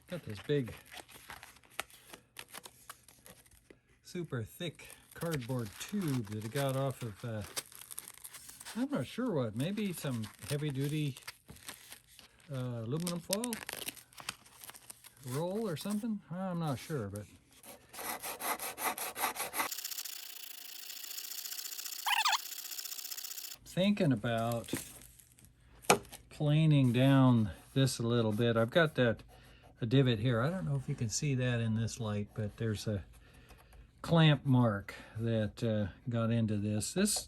Got this big, super thick cardboard tube that I got off of, I'm not sure what, maybe some heavy-duty aluminum foil roll or something. I'm not sure, but thinking about planing down this a little bit. I've got a divot here. I don't know if you can see that in this light, but there's a clamp mark that got into this. This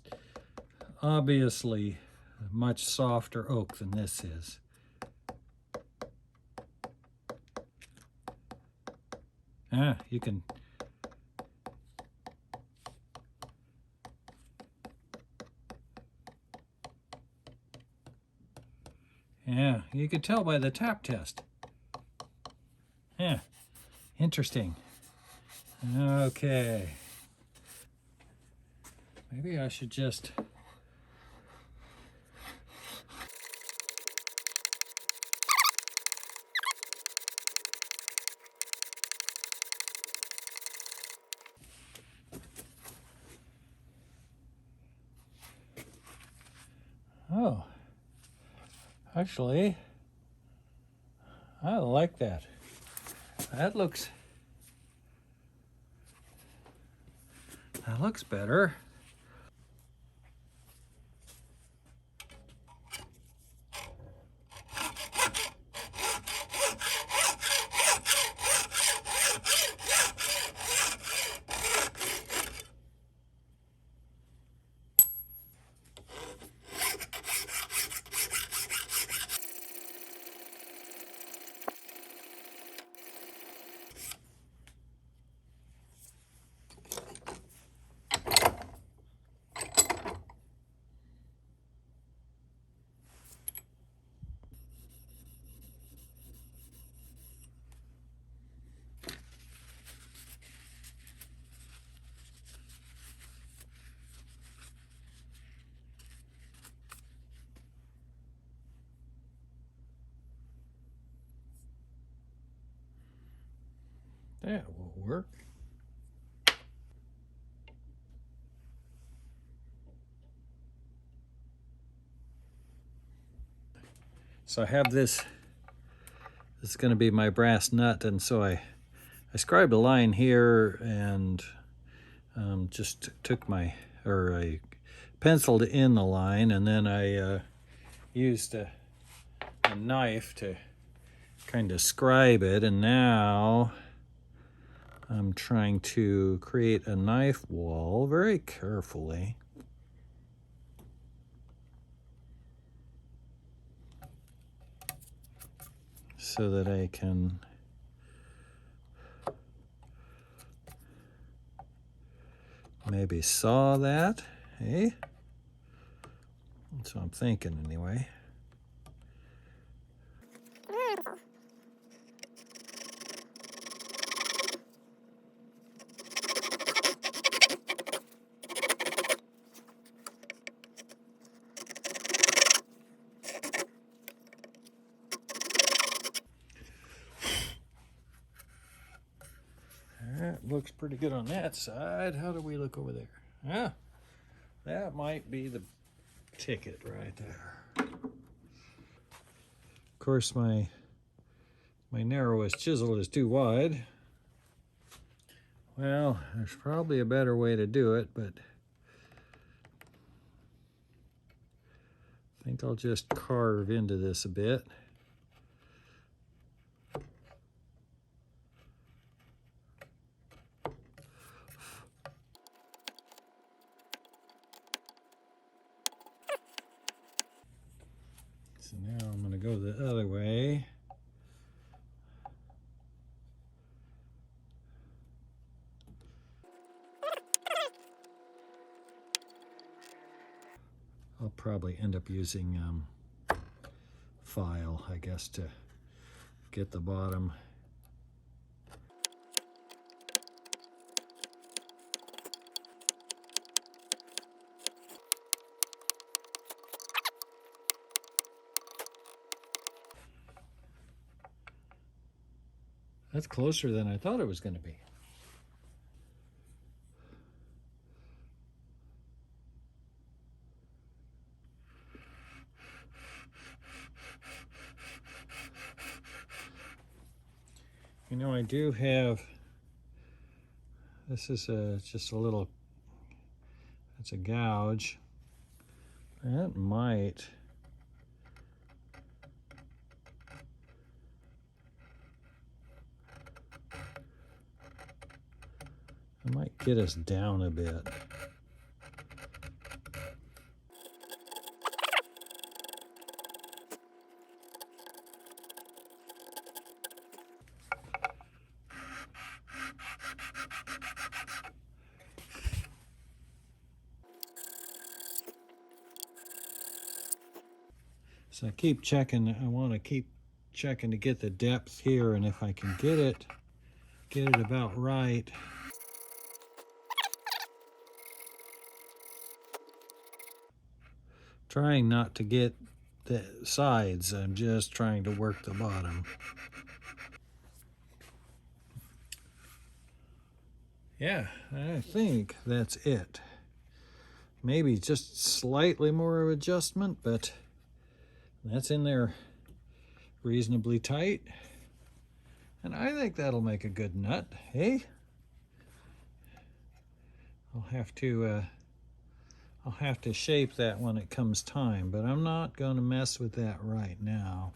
obviously much softer oak than this is. You can you could tell by the tap test. Yeah, interesting. Okay. Maybe I should just actually, I like that. That looks better. That will work. So I have this. This is going to be my brass nut, and so I scribed a line here and just took I penciled in the line, and then I used a knife to kind of scribe it, and now I'm trying to create a knife wall very carefully. So that I can maybe saw that, eh? That's what I'm thinking anyway. That looks pretty good on that side. How do we look over there? Yeah, that might be the ticket right there. Of course, my narrowest chisel is too wide. Well, there's probably a better way to do it, but I think I'll just carve into this a bit. So now I'm going to go the other way. I'll probably end up using file, I guess, to get the bottom. That's closer than I thought it was going to be. You know, I do have, this is just a little, it's a gouge. That might, I might get us down a bit. So I keep checking, I want to keep checking to get the depth here, and if I can get it about right. Trying not to get the sides, I'm just trying to work the bottom. Yeah, I think that's it. Maybe just slightly more of adjustment, but that's in there reasonably tight. And I think that'll make a good nut, hey? I'll have to shape that when it comes time, but I'm not going to mess with that right now.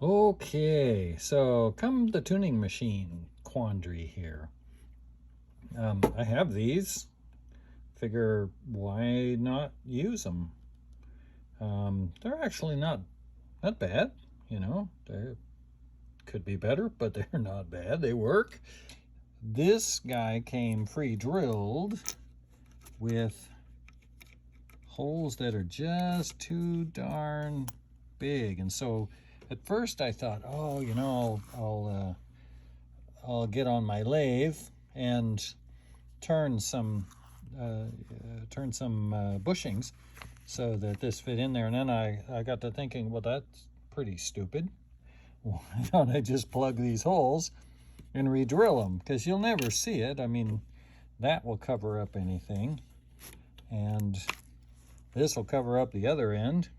Okay, so come the tuning machine quandary here. I have these. Figure why not use them? They're actually not bad, you know. They could be better, but they're not bad. They work. This guy came pre-drilled with holes that are just too darn big, and so at first I thought, oh, you know, I'll get on my lathe and turn some bushings so that this fit in there, and then I got to thinking, well, that's pretty stupid. Why don't I just plug these holes and re-drill them? Because you'll never see it. I mean, that will cover up anything, and this will cover up the other end.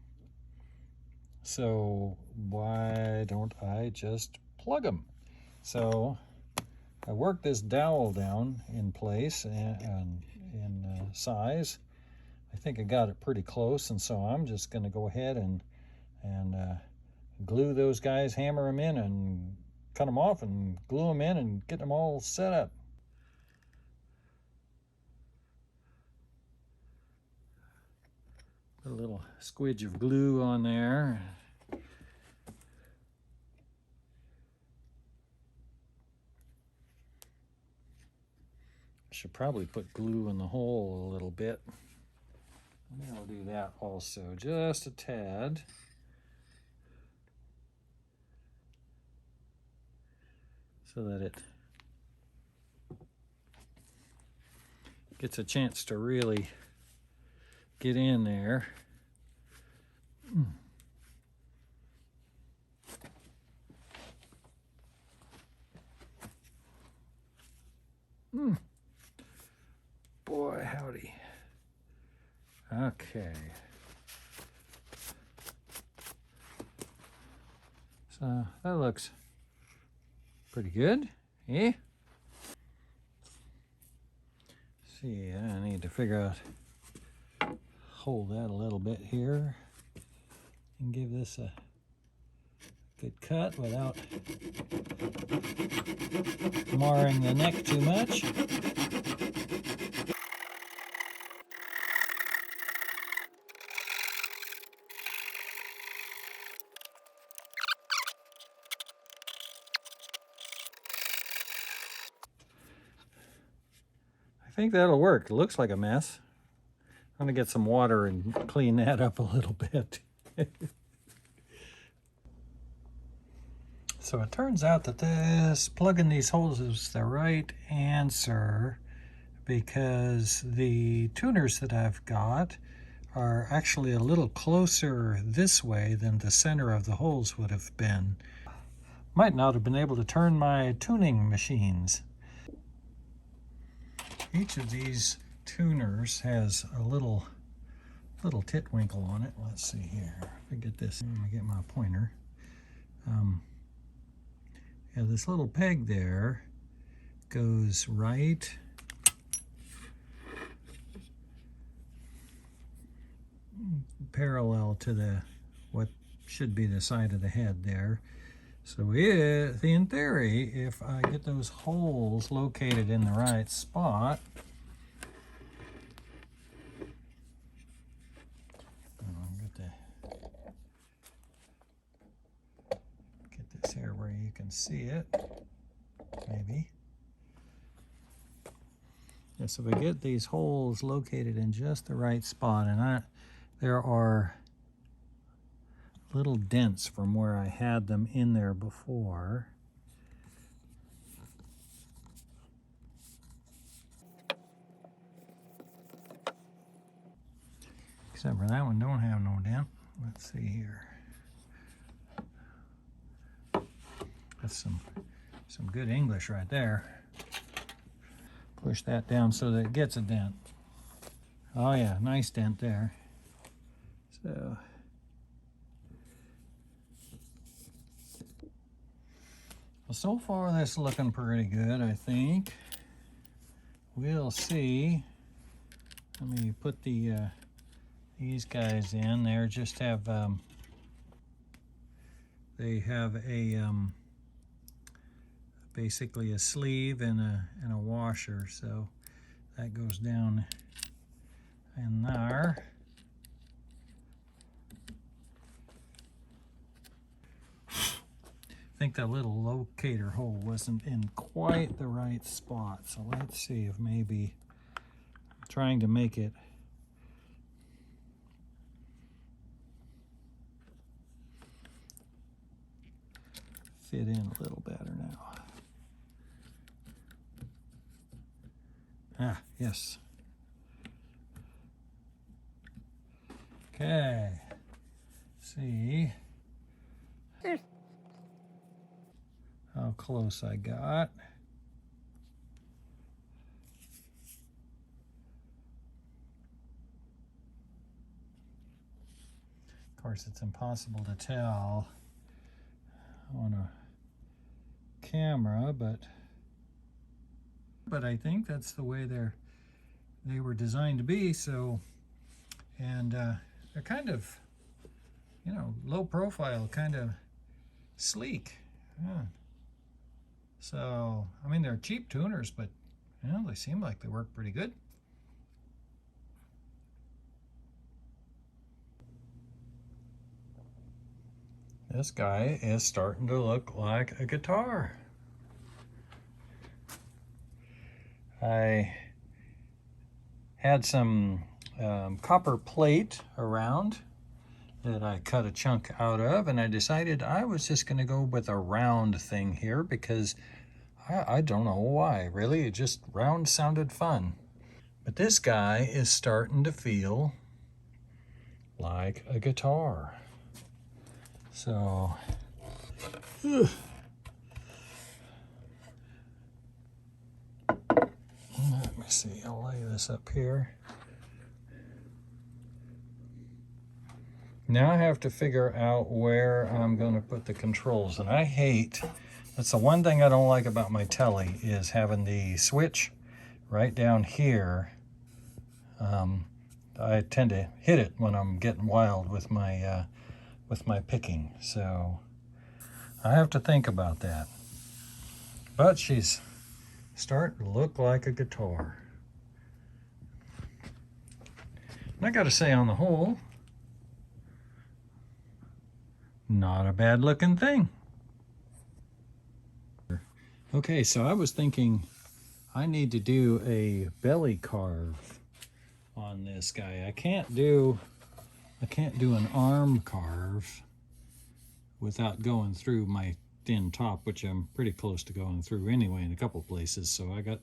So why don't I just plug them? So I worked this dowel down in place and in size. I think I got it pretty close, and so I'm just going to go ahead and glue those guys, hammer them in, and cut them off and glue them in and get them all set up. Put a little squidge of glue on there. Should probably put glue in the hole a little bit. Maybe I'll do that also, just a tad. So that it gets a chance to really get in there. Boy, howdy. Okay. So that looks pretty good, eh? See, I need to figure out, hold that a little bit here and give this a good cut without marring the neck too much. I think that'll work. It looks like a mess. I'm gonna get some water and clean that up a little bit. So it turns out that this plugging these holes is the right answer, because the tuners that I've got are actually a little closer this way than the center of the holes would have been. Might not have been able to turn my tuning machines. Each of these tuners has a little Tit-winkle on it. Let's see here. If I get this, I'm gonna get my pointer. Yeah, this little peg there goes right parallel to the what should be the side of the head there. So in theory, if I get those holes located in the right spot, get this here where you can see it, maybe. Yeah, so if I get these holes located in just the right spot, and there are little dents from where I had them in there before. Except for that one don't have no dent. Let's see here. That's some good English right there. Push that down so that it gets a dent. Oh yeah, nice dent there. So well, so far that's looking pretty good, I think. We'll see. Let me put these guys in there. Just have they have a basically a sleeve and a washer, so that goes down in there. I think that little locator hole wasn't in quite the right spot, so let's see if maybe trying to make it fit in a little better now. Ah, yes. Okay. See how close I got. Of course, it's impossible to tell on a camera, but I think that's the way they were designed to be. So, and they're kind of, you know, low profile, kind of sleek. Yeah. So, I mean, they're cheap tuners, but you know, they seem like they work pretty good. This guy is starting to look like a guitar. I had some copper plate around that I cut a chunk out of, and I decided I was just going to go with a round thing here because I don't know why, really. It just round sounded fun. But this guy is starting to feel like a guitar. So, let me see, I'll lay this up here. Now I have to figure out where I'm going to put the controls, and I hate, that's the one thing I don't like about my telly, is having the switch right down here. I tend to hit it when I'm getting wild with my picking, so I have to think about that. But she's starting to look like a guitar. And I gotta say, on the whole, not a bad looking thing. Okay, so I was thinking I need to do a belly carve on this guy. I can't do an arm carve without going through my thin top, which I'm pretty close to going through anyway in a couple places. So I got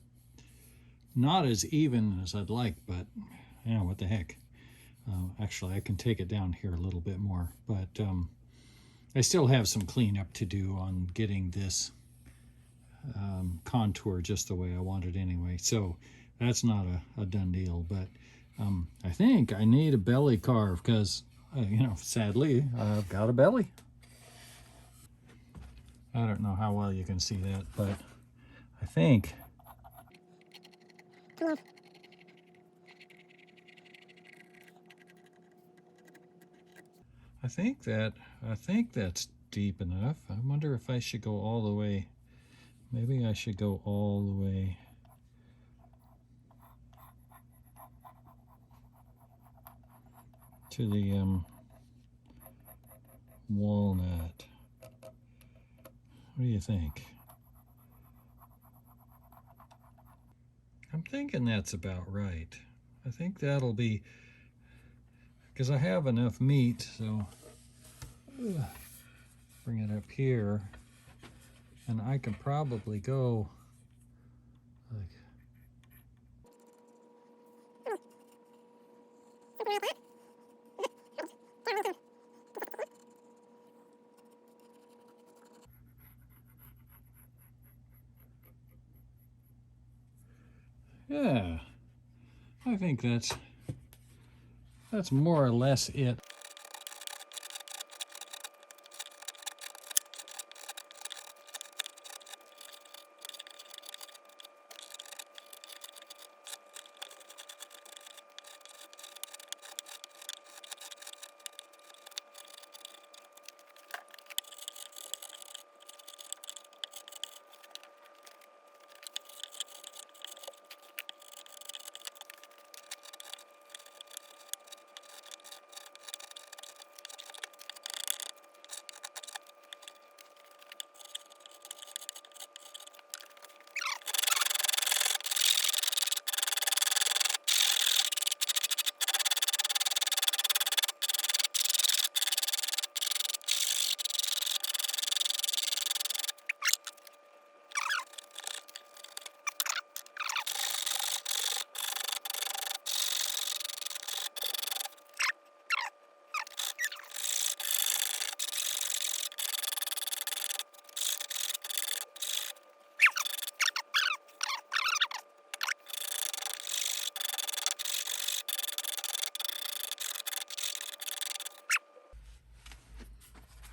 not as even as I'd like, but yeah, what the heck. Actually, I can take it down here a little bit more, but I still have some cleanup to do on getting this contour just the way I want it anyway. So that's not a done deal, but I think I need a belly carve because, you know, sadly, I've got a belly. I don't know how well you can see that, but I think I think that's deep enough. I wonder if I should go all the way. Maybe I should go all the way. To the walnut. What do you think? I'm thinking that's about right. I think that'll be, because I have enough meat, so bring it up here, and I can probably go like, yeah, I think that's more or less it.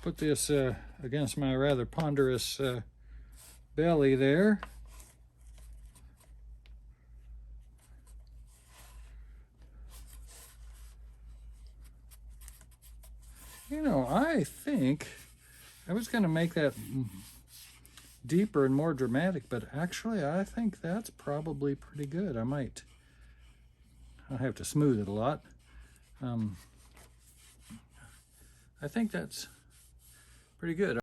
Put this against my rather ponderous belly there. You know, I think I was going to make that deeper and more dramatic, but actually I think that's probably pretty good. I'll have to smooth it a lot. I think that's pretty good.